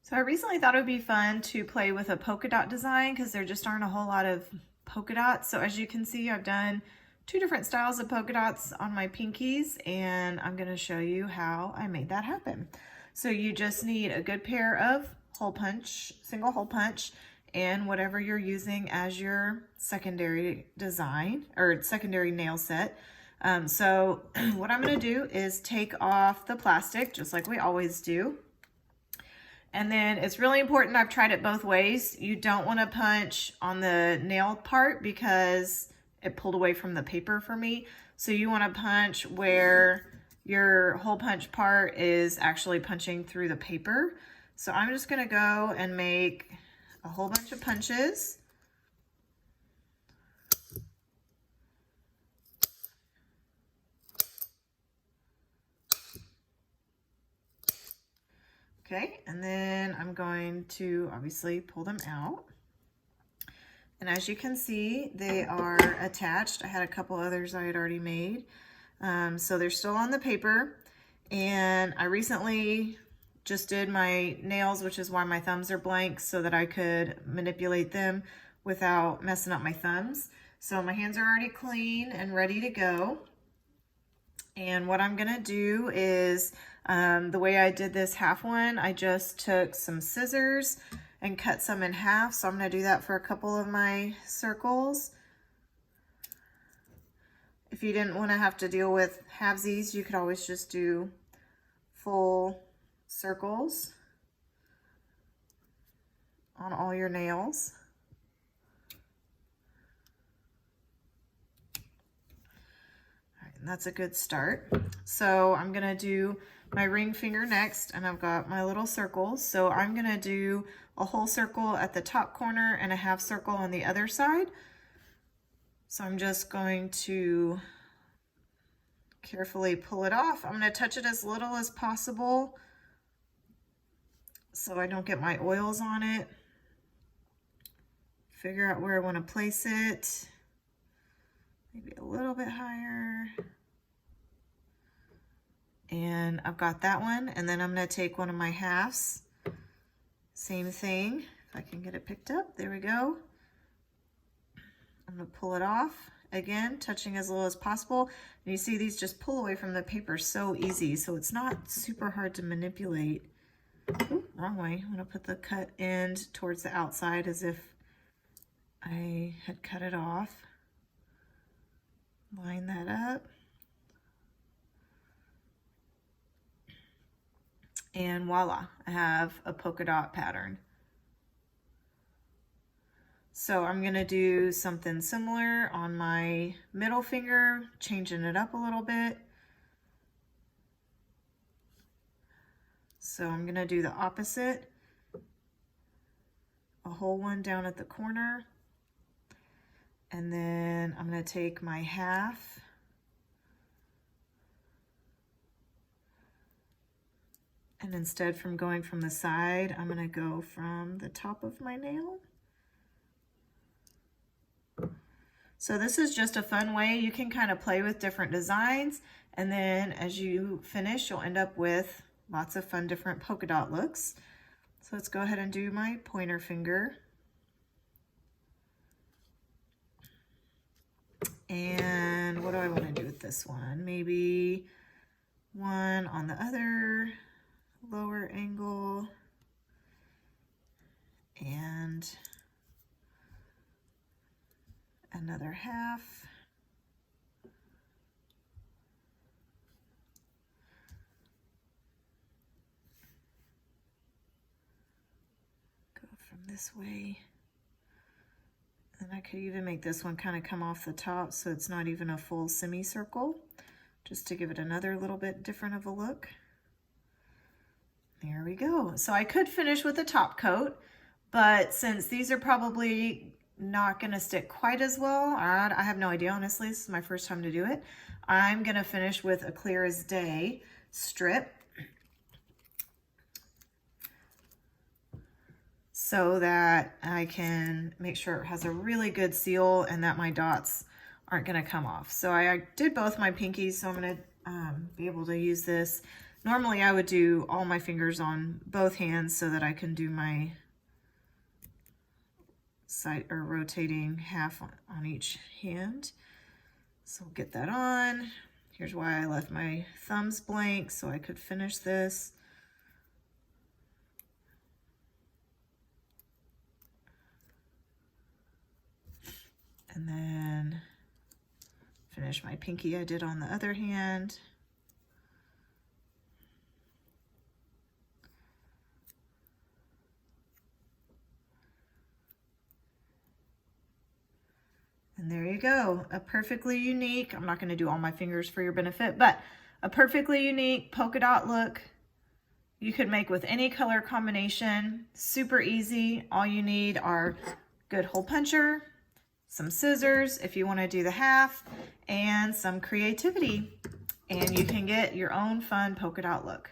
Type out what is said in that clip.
So I recently thought it would be fun to play with a polka dot design because there just aren't a whole lot of polka dots. So as you can see, I've done two different styles of polka dots on my pinkies, and I'm going to show you how I made that happen. So you just need a good pair of hole punch, single hole punch, and whatever you're using as your secondary design or secondary nail set. So what I'm going to do is take off the plastic just like we always do. And then it's really important, I've tried it both ways. You don't want to punch on the nail part because it pulled away from the paper for me. So you want to punch where your hole punch part is actually punching through the paper. So I'm just going to go and make a whole bunch of punches. Okay, and then I'm going to obviously pull them out. And as you can see, they are attached. I had a couple others I had already made. So they're still on the paper. And I recently just did my nails, which is why my thumbs are blank, so that I could manipulate them without messing up my thumbs. So my hands are already clean and ready to go. And what I'm gonna do is, the way I did this half one, I just took some scissors and cut some in half. So I'm gonna do that for a couple of my circles. If you didn't wanna have to deal with halvesies, you could always just do full circles on all your nails. And that's a good start. So I'm gonna do my ring finger next, and I've got my little circles. So I'm gonna do a whole circle at the top corner and a half circle on the other side. So I'm just going to carefully pull it off. I'm gonna touch it as little as possible so I don't get my oils on it. Figure out where I wanna place it. Maybe a little bit higher. And I've got that one. And then I'm gonna take one of my halves. Same thing, if I can get it picked up, there we go. I'm gonna pull it off. Again, touching as little as possible. And you see these just pull away from the paper so easy, so it's not super hard to manipulate. Ooh, wrong way. I'm gonna put the cut end towards the outside as if I had cut it off. Line that up. And voila, I have a polka dot pattern. So I'm gonna do something similar on my middle finger, changing it up a little bit. So I'm gonna do the opposite, a whole one down at the corner. And then I'm gonna take my half and instead from going from the side, I'm gonna go from the top of my nail. So this is just a fun way. You can kind of play with different designs, and then as you finish, you'll end up with lots of fun different polka dot looks. So let's go ahead and do my pointer finger. And what do I want to do with this one? Maybe one on the other lower angle and another half. Go from this way. And I could even make this one kind of come off the top so it's not even a full semicircle, just to give it another little bit different of a look. There we go. So I could finish with a top coat, but since these are probably not gonna stick quite as well, I have no idea, honestly, this is my first time to do it, I'm gonna finish with a clear as day strip so that I can make sure it has a really good seal and that my dots aren't gonna come off. So I did both my pinkies, so I'm gonna be able to use this Normally I would do all my fingers on both hands so that I can do my side or rotating half on each hand. So we'll get that on. Here's why I left my thumbs blank so I could finish this. And then finish my pinky I did on the other hand. And there you go, a perfectly unique, I'm not going to do all my fingers for your benefit, but a perfectly unique polka dot look you could make with any color combination. Super easy. All you need are good hole puncher, some scissors if you want to do the half, and some creativity. And you can get your own fun polka dot look.